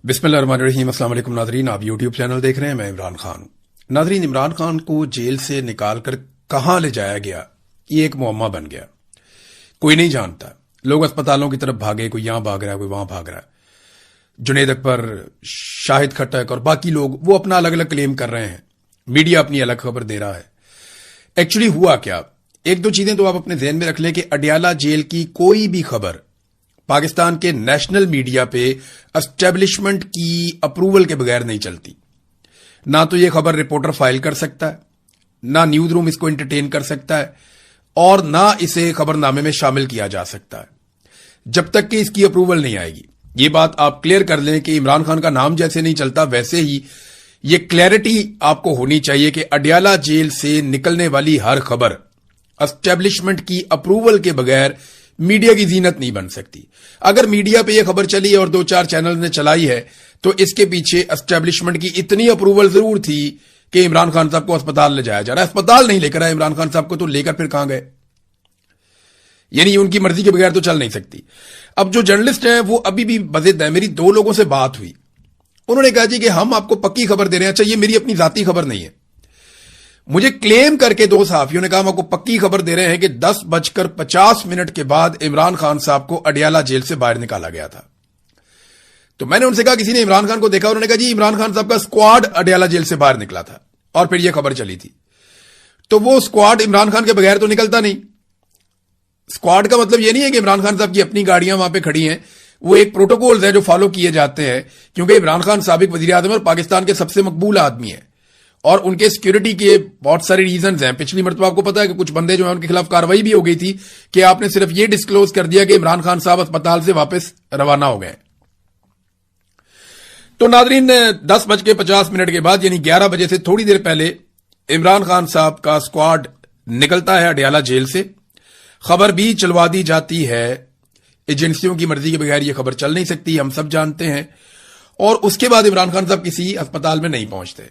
बिस्मिल्लाहिर्रहमानिर्रहीम। अस्सलाम वालेकुम नाजरीन, आप यूट्यूब चैनल देख रहे हैं, मैं इमरान खान। नाजरीन, इमरान खान को जेल से निकालकर कहां ले जाया गया, ये एक मुअम्मा बन गया। कोई नहीं जानता। लोग अस्पतालों की तरफ भागे, कोई यहां भाग रहा है, कोई वहां भाग रहा है। जुनैद अकबर, शाहिद खट्टक और बाकी लोग वो अपना अलग अलग क्लेम कर रहे हैं, मीडिया अपनी अलग खबर दे रहा है। एक्चुअली हुआ क्या, एक दो चीजें तो आप अपने ध्यान में रख लें कि अडियाला जेल की कोई भी खबर पाकिस्तान के नेशनल मीडिया पे एस्टेब्लिशमेंट की अप्रूवल के बगैर नहीं चलती। ना तो ये खबर रिपोर्टर फाइल कर सकता है, ना न्यूज रूम इसको एंटरटेन कर सकता है, और ना इसे खबरनामे में शामिल किया जा सकता है जब तक कि इसकी अप्रूवल नहीं आएगी। ये बात आप क्लियर कर लें कि इमरान खान का नाम जैसे नहीं चलता, वैसे ही ये क्लैरिटी आपको होनी चाहिए कि अडियाला जेल से निकलने वाली हर खबर एस्टेब्लिशमेंट की अप्रूवल के बगैर मीडिया की जीनत नहीं बन सकती। अगर मीडिया पे यह खबर चली और दो चार चैनल ने चलाई है तो इसके पीछे एस्टेब्लिशमेंट की इतनी अप्रूवल जरूर थी कि इमरान खान साहब को अस्पताल ले जाया जा रहा है। अस्पताल नहीं लेकर आए इमरान खान साहब को, तो लेकर फिर कहां गए? यानी उनकी मर्जी के बगैर तो चल नहीं सकती। अब जो जर्नलिस्ट हैं वो अभी भी बज़िद है। मेरी दो लोगों से बात हुई, उन्होंने कहा जी कि हम आपको पक्की खबर दे रहे हैं। अच्छा, ये मेरी अपनी जाती खबर नहीं है। मुझे क्लेम करके दो सहाफियों ने कहा हम आपको पक्की खबर दे रहे हैं कि 10:50 के बाद इमरान खान साहब को अडियाला जेल से बाहर निकाला गया था। तो मैंने उनसे कहा किसी ने इमरान खान को देखा? उन्होंने कहा जी इमरान खान साहब का स्क्वाड अडियाला जेल से बाहर निकला था और फिर यह खबर चली थी। तो वो स्क्वाड इमरान खान के बगैर तो निकलता नहीं। स्क्वाड का मतलब यह नहीं है कि इमरान खान साहब की अपनी गाड़ियां वहां पे खड़ी हैं। वो एक प्रोटोकॉल्स है जो फॉलो किए जाते हैं, क्योंकि इमरान खान साबिक वजीर आज़म और पाकिस्तान के सबसे मकबूल आदमी है और उनके सिक्योरिटी के बहुत सारे रीजंस हैं। पिछली मरतबा आपको पता है कि कुछ बंदे जो है उनके खिलाफ कार्रवाई भी हो गई थी कि आपने सिर्फ ये डिस्क्लोज कर दिया कि इमरान खान साहब अस्पताल से वापस रवाना हो गए। तो नाजरीन, 10:50 के बाद यानी 11 बजे से थोड़ी देर पहले इमरान खान साहब का स्क्वाड निकलता है अडियाला जेल से। खबर भी चलवा दी जाती है। एजेंसियों की मर्जी के बगैर यह खबर चल नहीं सकती, हम सब जानते हैं। और उसके बाद इमरान खान साहब किसी अस्पताल में नहीं पहुंचते।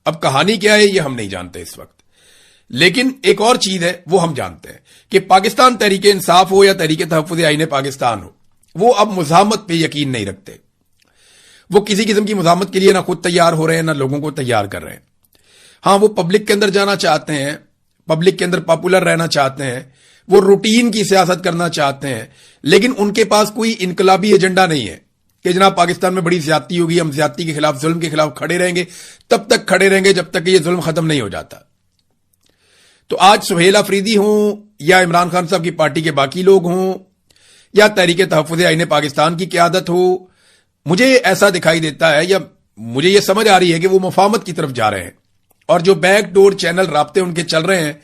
अब कहानी क्या है ये हम नहीं जानते इस वक्त, लेकिन एक और चीज है वो हम जानते हैं कि पाकिस्तान तहरीक इंसाफ हो या तहरीक तहफ्फुज़ आईन पाकिस्तान हो, वो अब मुज़ाहमत पे यकीन नहीं रखते। वो किसी किस्म की मुज़ाहमत के लिए ना खुद तैयार हो रहे हैं, ना लोगों को तैयार कर रहे हैं। हां, वो पब्लिक के अंदर जाना चाहते हैं, पब्लिक के अंदर पॉपुलर रहना चाहते हैं, वो रूटीन की सियासत करना चाहते हैं, लेकिन उनके पास कोई इनकलाबी एजेंडा नहीं है कि जनाब पाकिस्तान में बड़ी ज्यादती होगी, हम ज्यादती के खिलाफ, जुल्म के खिलाफ खड़े रहेंगे, तब तक खड़े रहेंगे जब तक कि ये जुल्म खत्म नहीं हो जाता। तो आज सुहेल अफरीदी हों या इमरान खान साहब की पार्टी के बाकी लोग हों या तहरीक तहफ्फुज़ आईन पाकिस्तान की क़यादत हो, मुझे ऐसा दिखाई देता है या मुझे यह समझ आ रही है कि वो मुफाहमत की तरफ जा रहे हैं और जो बैकडोर चैनल राब्ते उनके चल रहे हैं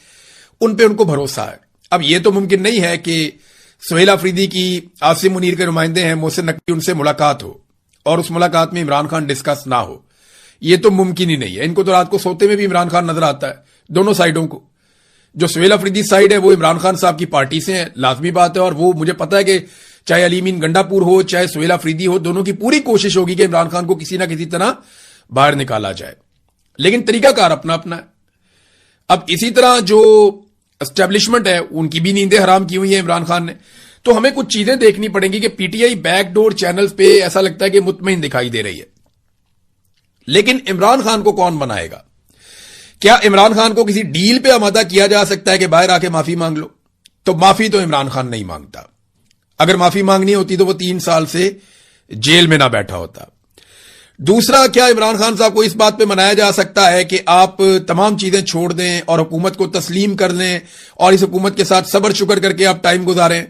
उन पे उनको भरोसा है। अब यह तो मुमकिन नहीं है कि सुहेल अफरीदी की आसिम मुनीर के नुमाइंदे हैं मोहसिन नकवी, उनसे मुलाकात हो और उस मुलाकात में इमरान खान डिस्कस ना हो। यह तो मुमकिन ही नहीं है। इनको तो रात को सोते में भी इमरान खान नजर आता है, दोनों साइडों को। जो सुहेल अफरीदी साइड है वो इमरान खान साहब की पार्टी से है, लाजमी बात है। और वो मुझे पता है कि चाहे अलीमीन गंडापुर हो चाहे सुहेल अफरीदी हो, दोनों की पूरी कोशिश होगी कि इमरान खान को किसी ना किसी तरह बाहर निकाला जाए, लेकिन तरीकाकार अपना अपना है। अब इसी तरह जो एस्टेब्लिशमेंट है उनकी भी नींदें हराम की हुई है इमरान खान ने। तो हमें कुछ चीजें देखनी पड़ेंगी कि पीटीआई बैकडोर चैनल्स पे ऐसा लगता है कि मुतमईन दिखाई दे रही है, लेकिन इमरान खान को कौन बनाएगा? क्या इमरान खान को किसी डील पे आमादा किया जा सकता है कि बाहर आके माफी मांग लो? तो माफी तो इमरान खान नहीं मांगता। अगर माफी मांगनी होती तो वो 3 साल से जेल में ना बैठा होता। दूसरा, क्या इमरान खान साहब को इस बात पे मनाया जा सकता है कि आप तमाम चीजें छोड़ दें और हुकूमत को तस्लीम कर लें और इस हुकूमत के साथ सब्र शुक्र करके आप टाइम गुजारें?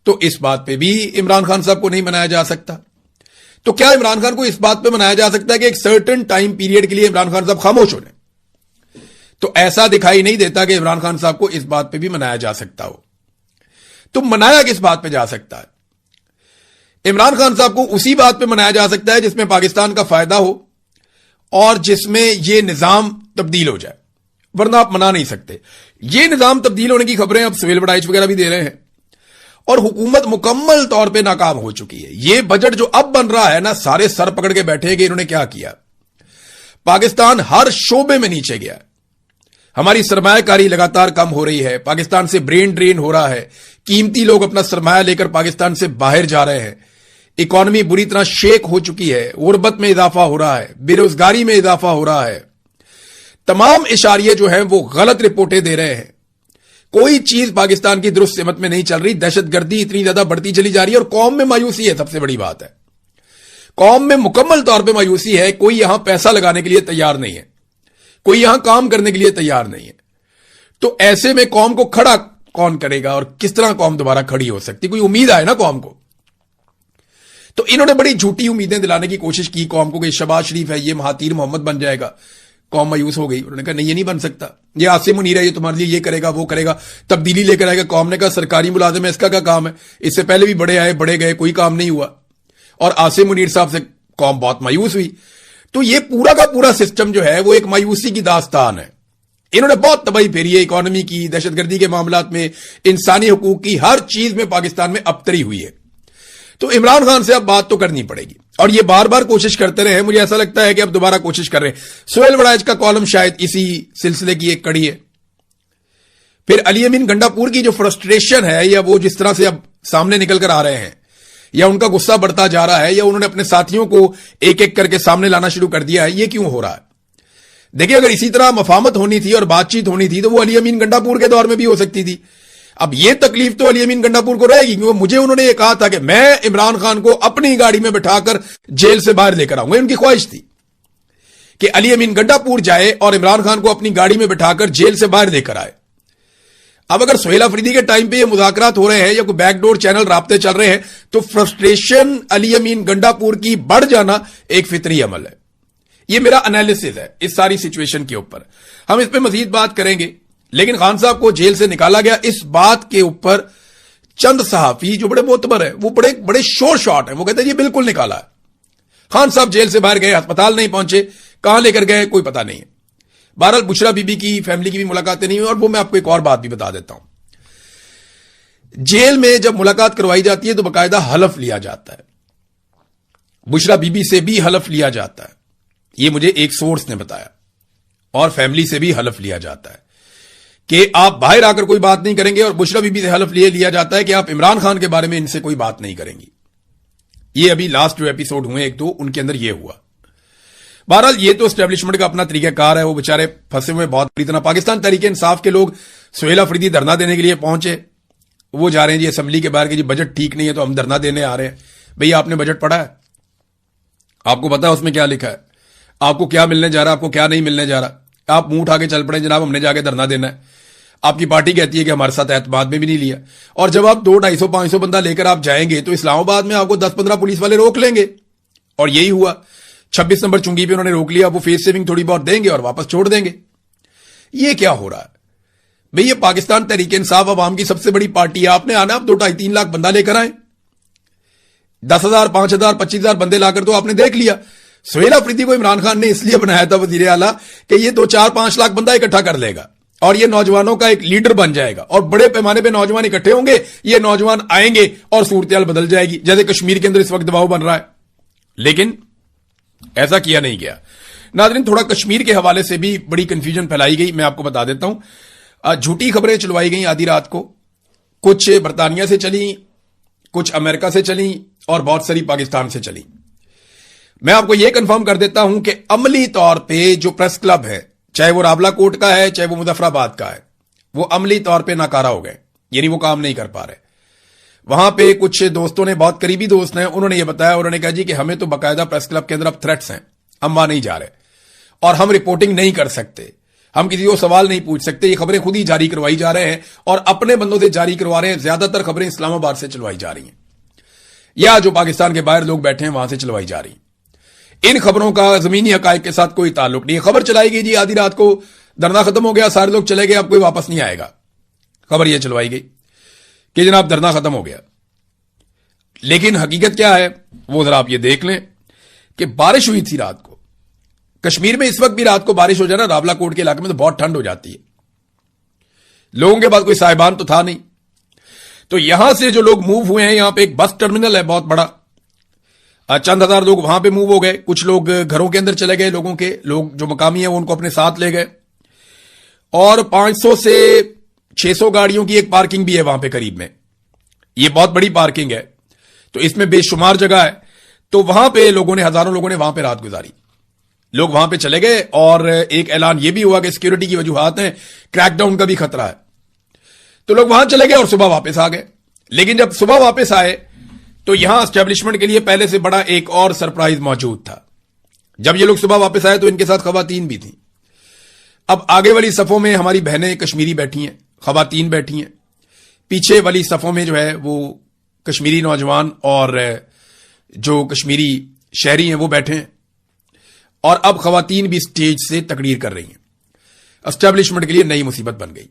तो इस बात पे भी इमरान खान साहब को नहीं मनाया जा सकता। तो क्या इमरान खान को इस बात पे मनाया जा सकता है कि एक सर्टेन टाइम पीरियड के लिए इमरान खान साहब खामोश हो जाएं? तो ऐसा दिखाई नहीं देता कि इमरान खान साहब को इस बात पे भी मनाया जा सकता हो। तो मनाया किस बात पे जा सकता है? इमरान खान साहब को उसी बात पे मनाया जा सकता है जिसमें पाकिस्तान का फायदा हो और जिसमें यह निजाम तब्दील हो जाए, वरना आप मना नहीं सकते। यह निजाम तब्दील होने की खबरें अब सिविल बड़ाइच वगैरह भी दे रहे हैं और हुकूमत मुकम्मल तौर पे नाकाम हो चुकी है। यह बजट जो अब बन रहा है ना, सारे सर पकड़ के बैठे कि इन्होंने क्या किया। पाकिस्तान हर शोबे में नीचे गया। हमारी सरमायाकारी लगातार कम हो रही है, पाकिस्तान से ब्रेन ड्रेन हो रहा है, कीमती लोग अपना सरमाया लेकर पाकिस्तान से बाहर जा रहे हैं। इकोनॉमी बुरी तरह शेक हो चुकी है, गुर्बत में इजाफा हो रहा है, बेरोजगारी में इजाफा हो रहा है, तमाम इशारे जो हैं वो गलत रिपोर्टें दे रहे हैं। कोई चीज पाकिस्तान की दुरुस्त सिमत में नहीं चल रही, दहशतगर्दी इतनी ज्यादा बढ़ती चली जा रही है और कौम में मायूसी है। सबसे बड़ी बात है, कौम में मुकम्मल तौर पे मायूसी है। कोई यहां पैसा लगाने के लिए तैयार नहीं है, कोई यहां काम करने के लिए तैयार नहीं है। तो ऐसे में कौम को खड़ा कौन करेगा और किस तरह कौम दोबारा खड़ी हो सकती? कोई उम्मीद आए ना कौम को। तो इन्होंने बड़ी झूठी उम्मीदें दिलाने की कोशिश की कौम को कि शहबाज शरीफ है, ये महातीर मोहम्मद बन जाएगा। कौम मायूस हो गई। उन्होंने कहा नहीं, ये नहीं बन सकता, ये आसिम मुनीर है, ये तुम्हारे लिए ये करेगा वो करेगा, तब्दीली लेकर आएगा। कौम ने कहा सरकारी मुलाजिम है, इसका क्या काम है? इससे पहले भी बड़े आए बड़े गए, कोई काम नहीं हुआ। और आसिम मुनीर साहब से कौम बहुत मायूस हुई। तो ये पूरा का पूरा सिस्टम जो है वो एक मायूसी की दास्तान है। इन्होंने बहुत तबाही फेरी है इकोनॉमी की, दहशतगर्दी के मामलात में, इंसानी हुकूक की, हर चीज में पाकिस्तान में अबतरी हुई है। तो इमरान खान से अब बात तो करनी पड़ेगी और ये बार बार कोशिश करते रहे। मुझे ऐसा लगता है कि अब दोबारा कोशिश कर रहे हैं। सोहेल वड़ाइच का कॉलम शायद इसी सिलसिले की एक कड़ी है। फिर अली अमीन गंडापुर की जो फ्रस्ट्रेशन है, या वो जिस तरह से अब सामने निकल कर आ रहे हैं, या उनका गुस्सा बढ़ता जा रहा है, या उन्होंने अपने साथियों को एक एक करके सामने लाना शुरू कर दिया है, ये क्यों हो रहा है? देखिए, अगर इसी तरह मफामत होनी थी और बातचीत होनी थी तो वो अली अमीन गंडापुर के दौर में भी हो सकती थी। अब ये तकलीफ तो अली अमीन गंडापुर को रहेगी, क्योंकि मुझे उन्होंने ये कहा था कि मैं इमरान खान को अपनी गाड़ी में बिठाकर जेल से बाहर लेकर आऊंगा। उनकी ख्वाहिश थी कि अली अमीन गंडापुर जाए और इमरान खान को अपनी गाड़ी में बिठाकर जेल से बाहर लेकर आए। अब अगर सोहेल अफरीदी के टाइम पे ये मुज़ाकरात हो रहे हैं या कोई बैकडोर चैनल राब्ते चल रहे हैं, तो फ्रस्ट्रेशन अली अमीन गंडापुर की बढ़ जाना एक फितरी अमल है। ये मेरा एनालिसिस है इस सारी सिचुएशन के ऊपर। हम इस पे मजीद बात करेंगे। लेकिन खान साहब को जेल से निकाला गया, इस बात के ऊपर चंद सहाफी जो बड़े मोतबर है, वो बड़े बड़े शोर शॉट है, वो कहते हैं ये बिल्कुल निकाला है। खान साहब जेल से बाहर गए, अस्पताल नहीं पहुंचे, कहां लेकर गए कोई पता नहीं है। बहरहाल बुशरा बीबी की फैमिली की भी मुलाकातें नहीं हुई। और वो मैं आपको एक और बात भी बता देता हूं, जेल में जब मुलाकात करवाई जाती है तो बाकायदा हलफ लिया जाता है। बुशरा बीबी से भी हलफ लिया जाता है, ये मुझे एक सोर्स ने बताया, और फैमिली से भी हलफ लिया जाता है कि आप बाहर आकर कोई बात नहीं करेंगे। और बुशरा बीबी से हलफ लिया जाता है कि आप इमरान खान के बारे में इनसे कोई बात नहीं करेंगी। ये अभी लास्ट जो एपिसोड हुए एक दो, उनके अंदर ये हुआ। बहरहाल ये तो एस्टेब्लिशमेंट का अपना तरीकाकार है, वो बेचारे फंसे हुए बहुत बुरी तरह। पाकिस्तान तहरीक इंसाफ के लोग सोहेल अफरीदी धरना देने के लिए पहुंचे, वो जा रहे हैं जी असेंबली के बाहर कि जी बजट ठीक नहीं है तो हम धरना देने आ रहे हैं। भैया आपने बजट पढ़ा है? आपको पता है उसमें क्या लिखा है? आपको क्या मिलने जा रहा है, आपको क्या नहीं मिलने जा रहा? आप मुंह उठा के चल पड़े जनाब हमने जाके धरना देना है। आपकी पार्टी कहती है कि हमारे साथ एतमाद में भी नहीं लिया। और जब आप 200, 250, 500 बंदा लेकर आप जाएंगे तो इस्लामाबाद में आपको 10-15 पुलिस वाले रोक लेंगे। और यही हुआ, 26 नंबर चुंगी पे उन्होंने रोक लिया। वो फेस सेविंग थोड़ी बहुत देंगे और वापस छोड़ देंगे। ये क्या हो रहा है भाई? ये पाकिस्तान तहरीक इंसाफ अवाम की सबसे बड़ी पार्टी है। आपने आना, आप 2, 2.5, 3 लाख बंदा लेकर आए, 10,000, 5,000, 25,000 बंदे लाकर तो आपने देख लिया। सोहेल अफरीदी को इमरान खान ने इसलिए बनाया था वजीर आला कि ये 2, 4, 5 लाख बंदा इकट्ठा कर लेगा और ये नौजवानों का एक लीडर बन जाएगा और बड़े पैमाने पे नौजवान इकट्ठे होंगे, ये नौजवान आएंगे और सूरत-ए-हाल बदल जाएगी, जैसे कश्मीर के अंदर इस वक्त दबाव बन रहा है। लेकिन ऐसा किया नहीं गया। नाज़रीन, थोड़ा कश्मीर के हवाले से भी बड़ी कंफ्यूजन फैलाई गई, मैं आपको बता देता हूं। झूठी खबरें चलवाई गई आधी रात को, कुछ बरतानिया से चली, कुछ अमेरिका से चली और बहुत सारी पाकिस्तान से चली। मैं आपको यह कंफर्म कर देता हूं कि अमली तौर पे जो प्रेस क्लब है, चाहे वो रावला कोट का है चाहे वो मुजफ्फराबाद का है, वो अमली तौर पे नाकारा हो गए, यानी वो काम नहीं कर पा रहे। वहां पे कुछ दोस्तों ने, बहुत करीबी दोस्त हैं, उन्होंने ये बताया, उन्होंने कहा जी कि हमें तो बाकायदा प्रेस क्लब के अंदर अब थ्रेट्स हैं, हम वहां नहीं जा रहे और हम रिपोर्टिंग नहीं कर सकते, हम किसी को सवाल नहीं पूछ सकते, ये खबरें खुद ही जारी करवाई जा रहे हैं और अपने बंदों से जारी करवा रहे हैं। ज्यादातर खबरें इस्लामाबाद से चलवाई जा रही हैं या जो पाकिस्तान के बाहर लोग बैठे हैं वहां से चलवाई जा रही हैं। इन खबरों का जमीनी हकायक के साथ कोई ताल्लुक नहीं है। खबर चलाई गई जी आधी रात को, धरना खत्म हो गया, सारे लोग चले गए, अब कोई वापस नहीं आएगा। खबर यह चलवाई गई कि जनाब धरना खत्म हो गया। लेकिन हकीकत क्या है वो जरा आप ये देख लें कि बारिश हुई थी रात को। कश्मीर में इस वक्त भी रात को बारिश हो जाए ना, रावला कोट के इलाके में, तो बहुत ठंड हो जाती है। लोगों के पास कोई साहिबान तो था नहीं। तो यहां से जो लोग मूव हुए हैं, यहां पे एक बस टर्मिनल है बहुत बड़ा, चंद हजार लोग वहां पे मूव हो गए। कुछ लोग घरों के अंदर चले गए, लोगों के लोग जो मकामी है वो उनको अपने साथ ले गए। और 500 से 600 गाड़ियों की एक पार्किंग भी है वहां पे करीब में, ये बहुत बड़ी पार्किंग है। تو اس میں بے شمار جگہ ہے. تو وہاں پہ ہزاروں لوگوں نے وہاں پہ رات گزاری. لوگ وہاں پہ چلے گئے اور ایک اعلان یہ بھی ہوا کہ سیکیورٹی کی وجوہات ہیں, کریک ڈاؤن کا بھی خطرہ ہے. تو لوگ وہاں چلے گئے اور صبح واپس آ گئے. لیکن جب صبح واپس آئے تو یہاں اسٹیبلشمنٹ کے لیے پہلے سے بڑا ایک اور سرپرائز موجود تھا. جب یہ لوگ صبح واپس آئے تو ان کے ساتھ خواتین بھی تھیں. اب آگے والی صفوں میں ہماری بہنیں کشمیری بیٹھی ہیں, خواتین بیٹھی ہیں. پیچھے والی صفوں میں جو ہے وہ کشمیری نوجوان اور جو کشمیری شہری ہیں وہ بیٹھے ہیں. اور اب خواتین بھی سٹیج سے تقریر کر رہی ہیں. اسٹیبلشمنٹ کے لیے نئی مصیبت بن گئی.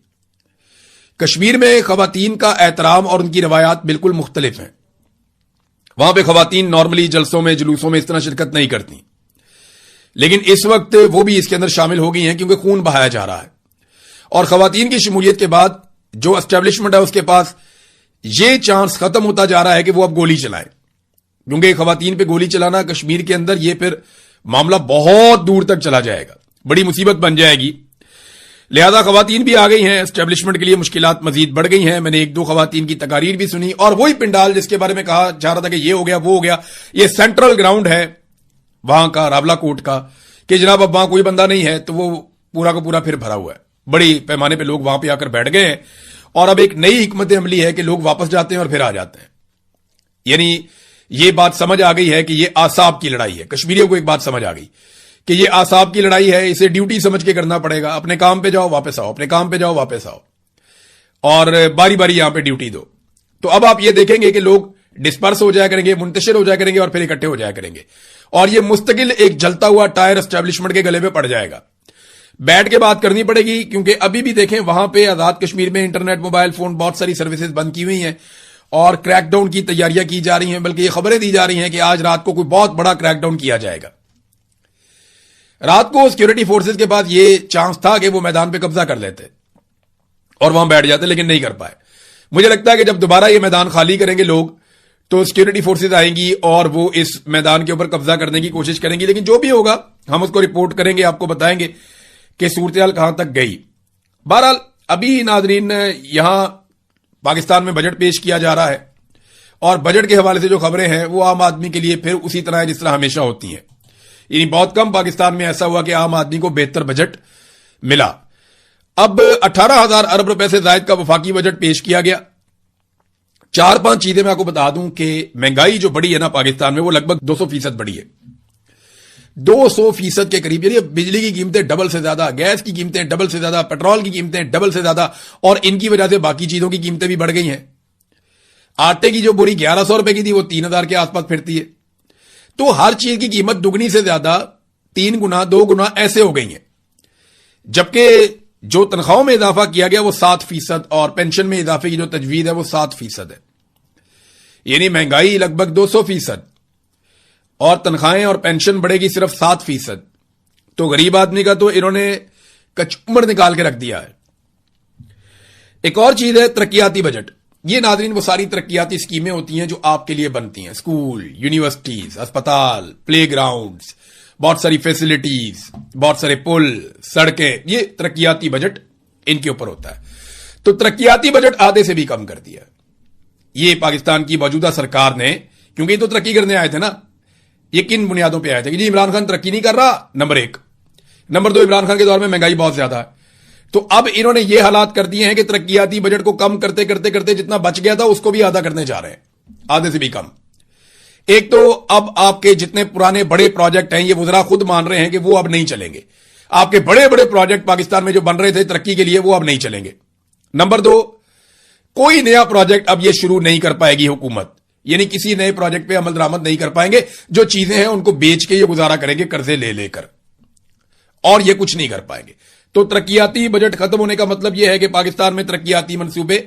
کشمیر میں خواتین کا احترام اور ان کی روایات بالکل مختلف ہیں. وہاں پہ خواتین نارملی جلسوں میں جلوسوں میں اس طرح شرکت نہیں کرتی, لیکن اس وقت وہ بھی اس کے اندر شامل ہو گئی ہیں کیونکہ خون بہایا جا رہا ہے. اور خواتین کی شمولیت کے بعد جو اسٹیبلشمنٹ ہے اس کے پاس یہ چانس ختم ہوتا جا رہا ہے کہ وہ اب گولی چلائیں, کیونکہ خواتین پہ گولی چلانا کشمیر کے اندر یہ پھر معاملہ بہت دور تک چلا جائے گا, بڑی مصیبت بن جائے گی. لہذا خواتین بھی آ گئی ہیں. اسٹیبلشمنٹ کے لیے مشکلات مزید بڑھ گئی ہیں. میں نے ایک دو خواتین کی تقاریر بھی سنی, اور وہی پنڈال جس کے بارے میں کہا جا رہا تھا کہ یہ ہو گیا وہ ہو گیا, یہ سینٹرل گراؤنڈ ہے وہاں کا, راولا کوٹ کا, کہ جناب اب وہاں کوئی بندہ نہیں ہے تو وہ پورا کا پورا پھر بھرا ہوا ہے. بڑی پیمانے پہ لوگ وہاں پہ آ کر بیٹھ گئے ہیں. اور اب ایک نئی حکمت عملی ہے کہ لوگ واپس جاتے ہیں اور پھر آ جاتے ہیں. یعنی یہ بات سمجھ آ گئی ہے کہ یہ اعصاب کی لڑائی ہے. کشمیریوں کو ایک بات سمجھ آ گئی کہ یہ اعصاب کی لڑائی ہے, اسے ڈیوٹی سمجھ کے کرنا پڑے گا. اپنے کام پہ جاؤ واپس آؤ, اپنے کام پہ جاؤ واپس آؤ, اور باری باری یہاں پہ ڈیوٹی دو. تو اب آپ یہ دیکھیں گے کہ لوگ ڈسپرس ہو جایا کریں گے, منتشر ہو جایا کریں گے اور پھر اکٹھے ہو جایا کریں گے. اور یہ مستقل ایک جلتا ہوا ٹائر اسٹیبلشمنٹ کے گلے پہ پڑ جائے گا. بیٹھ کے بات کرنی پڑے گی, کیونکہ ابھی بھی دیکھیں وہاں پہ آزاد کشمیر میں انٹرنیٹ, موبائل فون, بہت ساری سروسز بند کی ہوئی ہیں اور کریک ڈاؤن کی تیاریاں کی جا رہی ہیں. بلکہ یہ خبریں دی جا رہی ہیں کہ آج رات کو کوئی بہت بڑا کریک ڈاؤن کیا جائے گا. رات کو سیکیورٹی فورسز کے پاس یہ چانس تھا کہ وہ میدان پہ قبضہ کر لیتے اور وہاں بیٹھ جاتے, لیکن نہیں کر پائے. مجھے لگتا ہے کہ جب دوبارہ یہ میدان خالی کریں گے لوگ تو سیکیورٹی فورسز آئیں گی اور وہ اس میدان کے اوپر قبضہ کرنے کی کوشش کریں گی. لیکن جو بھی ہوگا ہم اس کو رپورٹ کریں گے, آپ کو بتائیں گے کہ صورتحال کہاں تک گئی. بہرحال ابھی ناظرین یہاں پاکستان میں بجٹ پیش کیا جا رہا ہے, اور بجٹ کے حوالے سے جو خبریں ہیں وہ عام آدمی کے لیے پھر اسی طرح ہے جس طرح ہمیشہ ہوتی ہیں. یعنی بہت کم پاکستان میں ایسا ہوا کہ عام آدمی کو بہتر بجٹ ملا. اب 18,000 ارب روپے سے زائد کا وفاقی بجٹ پیش کیا گیا. 4-5 چیزیں میں آپ کو بتا دوں کہ مہنگائی جو بڑی ہے نا پاکستان میں وہ لگ بھگ 200% بڑی ہے. 200% کے قریب. یعنی بجلی کی قیمتیں ڈبل سے زیادہ, گیس کی قیمتیں ڈبل سے زیادہ, پیٹرول کی قیمتیں ڈبل سے زیادہ, اور ان کی وجہ سے باقی چیزوں کی قیمتیں بھی بڑھ گئی ہیں. آٹے کی جو بوری 1100 روپے کی تھی وہ 3,000 کے آس پاس پھرتی ہے. تو ہر چیز کی قیمت دگنی سے زیادہ 3 گنا 2 گنا ایسے ہو گئی ہیں. جبکہ جو تنخواہوں میں اضافہ کیا گیا وہ 7%, اور پینشن میں اضافے کی جو تجویز ہے وہ 7% ہے. یعنی مہنگائی لگ بھگ 200%, اور تنخواہیں اور پینشن بڑھے گی صرف 7%. تو غریب آدمی کا تو انہوں نے کچمبر نکال کے رکھ دیا ہے. ایک اور چیز ہے ترقیاتی بجٹ. یہ ناظرین وہ ساری ترقیاتی اسکیمیں ہوتی ہیں جو آپ کے لیے بنتی ہیں. اسکول, یونیورسٹیز, اسپتال, پلے گراؤنڈز, بہت ساری فیسلٹیز, بہت سارے پل, سڑکیں, یہ ترقیاتی بجٹ ان کے اوپر ہوتا ہے. تو ترقیاتی بجٹ آدھے سے بھی کم کر دیا. یہ پاکستان کی موجودہ سرکار نے, کیونکہ یہ تو ترقی کرنے آئے تھے نا, یہ کن بنیادوں پہ آئے تھے کہ جی عمران خان ترقی نہیں کر رہا, نمبر 1. نمبر 2, عمران خان کے دور میں مہنگائی بہت زیادہ ہے. تو اب انہوں نے یہ حالات کر دیے ہیں کہ ترقیاتی بجٹ کو کم کرتے کرتے کرتے جتنا بچ گیا تھا اس کو بھی آدھا کرنے جا رہے ہیں, آدھے سے بھی کم. ایک تو اب آپ کے جتنے پرانے بڑے پروجیکٹ ہیں یہ وزراء خود مان رہے ہیں کہ وہ اب نہیں چلیں گے. آپ کے بڑے بڑے پروجیکٹ پاکستان میں جو بن رہے تھے ترقی کے لیے وہ اب نہیں چلیں گے. نمبر 2, کوئی نیا پروجیکٹ اب یہ شروع نہیں کر پائے گی حکومت. یعنی کسی نئے پروجیکٹ پہ عمل درآمد نہیں کر پائیں گے. جو چیزیں ہیں ان کو بیچ کے یہ گزارا کریں گے قرضے لے لے کر, اور یہ کچھ نہیں کر پائیں گے. تو ترقیاتی بجٹ ختم ہونے کا مطلب یہ ہے کہ پاکستان میں ترقیاتی منصوبے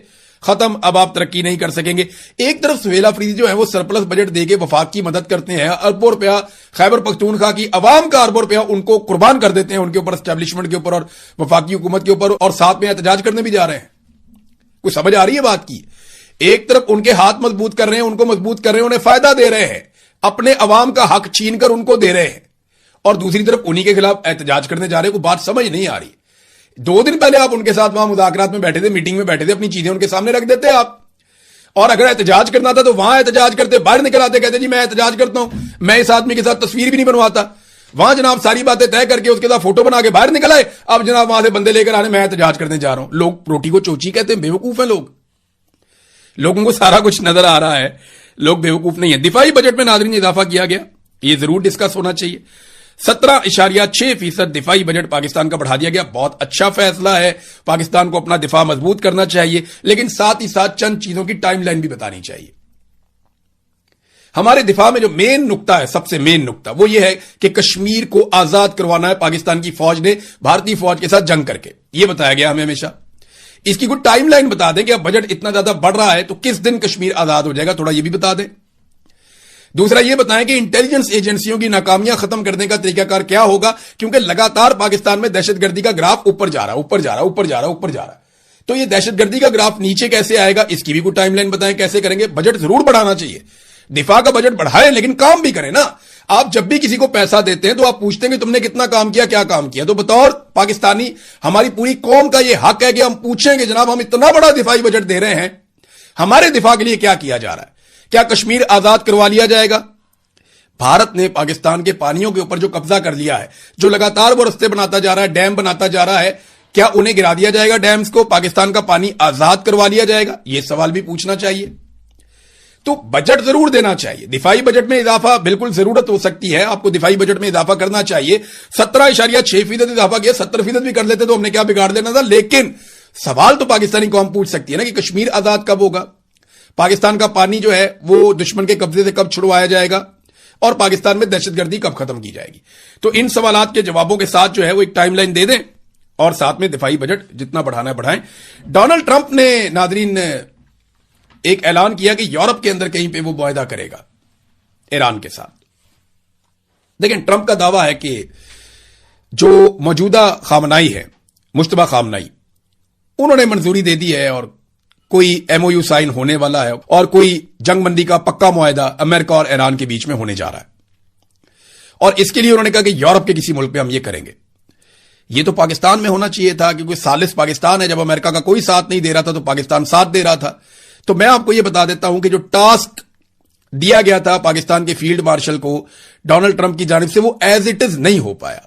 ختم, اب آپ ترقی نہیں کر سکیں گے. ایک طرف سہیل افریدی جو ہے وہ سرپلس بجٹ دے کے وفاق کی مدد کرتے ہیں, اربوں روپیہ خیبر پختونخوا کی عوام کا اربوں روپیہ ان کو قربان کر دیتے ہیں ان کے اوپر, اسٹیبلشمنٹ کے اوپر اور وفاقی حکومت کے اوپر, اور ساتھ میں احتجاج کرنے بھی جا رہے ہیں. کوئی سمجھ آ رہی ہے بات کی؟ ایک طرف ان کے ہاتھ مضبوط کر رہے ہیں, ان کو مضبوط کر رہے ہیں, انہیں فائدہ دے رہے ہیں, اپنے عوام کا حق چھین کر ان کو دے رہے ہیں, اور دوسری طرف انہی کے خلاف احتجاج کرنے جا رہے ہیں. کوئی بات سمجھ نہیں آ رہی. 2 دن پہلے آپ ان کے ساتھ وہاں مذاکرات میں بیٹھے تھے, میٹنگ میں بیٹھے تھے, اپنی چیزیں ان کے سامنے رکھ دیتے آپ. اور اگر احتجاج کرنا تھا تو وہاں احتجاج کرتے, باہر نکل آتے, کہتے جی میں احتجاج کرتا ہوں, میں اس آدمی کے ساتھ تصویر بھی نہیں بنواتا. وہاں جناب ساری باتیں طے کر کے اس کے ساتھ فوٹو بنا کے باہر نکل آئے, اب جناب وہاں سے بندے لے کر آنے میں احتجاج کرنے جا رہا ہوں. لوگ روٹی کو چوچی کہتے ہیں, بیوقوف ہیں لوگ, لوگوں کو سارا کچھ نظر آ رہا ہے, لوگ بیوقوف نہیں ہیں. دفاعی بجٹ میں ناظرین اضافہ کیا گیا, یہ ضرور ڈسکس ہونا چاہیے. 17.6% دفاعی بجٹ پاکستان کا بڑھا دیا گیا, بہت اچھا فیصلہ ہے. پاکستان کو اپنا دفاع مضبوط کرنا چاہیے, لیکن ساتھ ہی ساتھ چند چیزوں کی ٹائم لائن بھی بتانی چاہیے. ہمارے دفاع میں جو مین نقطہ ہے, سب سے مین نقطہ, وہ یہ ہے کہ کشمیر کو آزاد کروانا ہے پاکستان کی فوج نے بھارتی فوج کے ساتھ جنگ کر کے. یہ بتایا گیا ہمیں ہمیشہ. اس کی کوئی ٹائم لائن بتا دیں کہ اب بجٹ اتنا زیادہ بڑھ رہا ہے تو کس دن کشمیر آزاد ہو جائے گا, تھوڑا یہ بھی بتا دیں. دوسرا یہ بتائیں کہ انٹیلیجنس ایجنسیوں کی ناکامیاں ختم کرنے کا طریقہ کار کیا ہوگا, کیونکہ لگاتار پاکستان میں دہشت گردی کا گراف اوپر جا رہا ہے. تو یہ دہشت گردی کا گراف نیچے کیسے آئے گا, اس کی بھی کوئی ٹائم لائن بتائیں کیسے کریں گے. بجٹ ضرور بڑھانا چاہیے, دفاع کا بجٹ بڑھائیں, لیکن کام بھی کریں نا. آپ جب بھی کسی کو پیسہ دیتے ہیں تو آپ پوچھتے ہیں کہ تم نے کتنا کام کیا, کیا کام کیا. تو بطور پاکستانی ہماری پوری قوم کا یہ حق ہے کہ ہم پوچھیں کہ جناب ہم اتنا بڑا دفاعی بجٹ دے رہے ہیں, ہمارے دفاع کے لیے کیا کیا جا رہا ہے. کیا کشمیر آزاد کروا لیا جائے گا؟ بھارت نے پاکستان کے پانیوں کے اوپر جو قبضہ کر لیا ہے, جو لگاتار وہ رستے بناتا جا رہا ہے, ڈیم بناتا جا رہا ہے, کیا انہیں گرا دیا جائے گا ڈیمز کو, پاکستان کا پانی آزاد کروا لیا جائے گا؟ یہ سوال بھی پوچھنا چاہیے. تو بجٹ ضرور دینا چاہیے. دفاعی بجٹ میں اضافہ بالکل ضرورت ہو سکتی ہے, آپ کو دفاعی بجٹ میں اضافہ کرنا چاہیے. 17.6% اضافہ کیا, 70% بھی کر لیتے تو ہم نے کیا بگاڑ دینا تھا. لیکن سوال تو پاکستانی قوم پوچھ سکتی ہے نا کہ کشمیر آزاد کب ہوگا, پاکستان کا پانی جو ہے وہ دشمن کے قبضے سے کب چھڑوایا جائے گا, اور پاکستان میں دہشت گردی کب ختم کی جائے گی. تو ان سوالات کے جوابوں کے ساتھ جو ہے وہ ایک ٹائم لائن دے دیں, اور ساتھ میں دفاعی بجٹ جتنا بڑھانا ہے بڑھائیں. ڈونلڈ ٹرمپ نے ناظرین ایک اعلان کیا کہ یورپ کے اندر کہیں پہ وہ معاہدہ کرے گا ایران کے ساتھ. دیکھیں, ٹرمپ کا دعویٰ ہے کہ جو موجودہ خامنائی ہے, مشتبہ خامنائی, انہوں نے منظوری دے دی ہے اور کوئی ایم او یو سائن ہونے والا ہے, اور کوئی جنگ بندی کا پکا معاہدہ امریکہ اور ایران کے بیچ میں ہونے جا رہا ہے. اور اس کے لیے انہوں نے کہا کہ یورپ کے کسی ملک پہ ہم یہ کریں گے. یہ تو پاکستان میں ہونا چاہیے تھا, کیونکہ ثالث پاکستان ہے. جب امریکہ کا کوئی ساتھ نہیں دے رہا تھا تو پاکستان ساتھ دے رہا تھا. تو میں آپ کو یہ بتا دیتا ہوں کہ جو ٹاسک دیا گیا تھا پاکستان کے فیلڈ مارشل کو ڈونلڈ ٹرمپ کی جانب سے, وہ ایز اٹ از نہیں ہو پایا.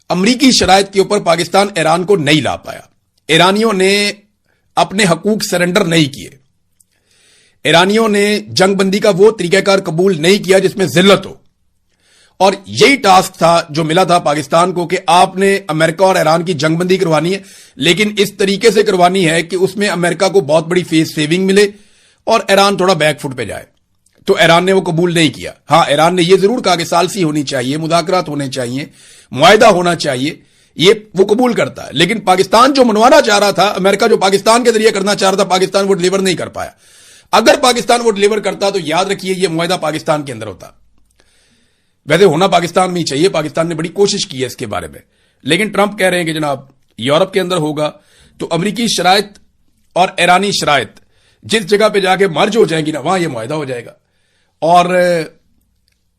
امریکی شرائط کے اوپر پاکستان ایران کو نہیں لا پایا. ایرانیوں نے اپنے حقوق سرنڈر نہیں کیے. ایرانیوں نے جنگ بندی کا وہ طریقہ کار قبول نہیں کیا جس میں ذلت ہو. اور یہی ٹاسک تھا جو ملا تھا پاکستان کو کہ آپ نے امریکہ اور ایران کی جنگ بندی کروانی ہے, لیکن اس طریقے سے کروانی ہے کہ اس میں امریکہ کو بہت بڑی فیس سیونگ ملے اور ایران تھوڑا بیک فٹ پہ جائے. تو ایران نے وہ قبول نہیں کیا. ہاں, ایران نے یہ ضرور کہا کہ ثالثی ہونی چاہیے, مذاکرات ہونے چاہیے, معاہدہ ہونا چاہیے, یہ وہ قبول کرتا ہے. لیکن پاکستان جو منوانا چاہ رہا تھا, امریکہ جو پاکستان کے ذریعے کرنا چاہ رہا تھا, پاکستان وہ ڈلیور نہیں کر پایا. اگر پاکستان وہ ڈلیور کرتا تو یاد رکھیے یہ معاہدہ پاکستان کے اندر ہوتا. ویسے ہونا پاکستان میں ہی چاہیے, پاکستان نے بڑی کوشش کی ہے اس کے بارے میں, لیکن ٹرمپ کہہ رہے ہیں کہ جناب یورپ کے اندر ہوگا. تو امریکی شرائط اور ایرانی شرائط جس جگہ پہ جا کے مرج ہو جائیں گی نا, وہاں یہ معاہدہ ہو جائے گا. اور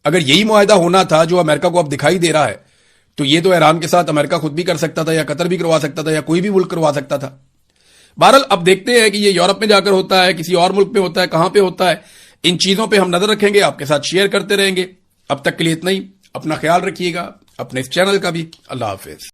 اگر یہی معاہدہ ہونا تھا جو امریکہ کو اب دکھائی دے رہا ہے, تو یہ تو ایران کے ساتھ امریکہ خود بھی کر سکتا تھا, یا قطر بھی کروا سکتا تھا, یا کوئی بھی ملک کروا سکتا تھا. بہرحال اب دیکھتے ہیں کہ یہ یورپ میں جا کر ہوتا ہے, کسی اور ملک پہ ہوتا ہے, کہاں پہ ہوتا ہے. ان چیزوں پہ ہم نظر رکھیں گے, آپ کے ساتھ شیئر کرتے رہیں گے. اب تک کے لیے اتنا ہی. اپنا خیال رکھیے گا, اپنے اس چینل کا بھی. اللہ حافظ.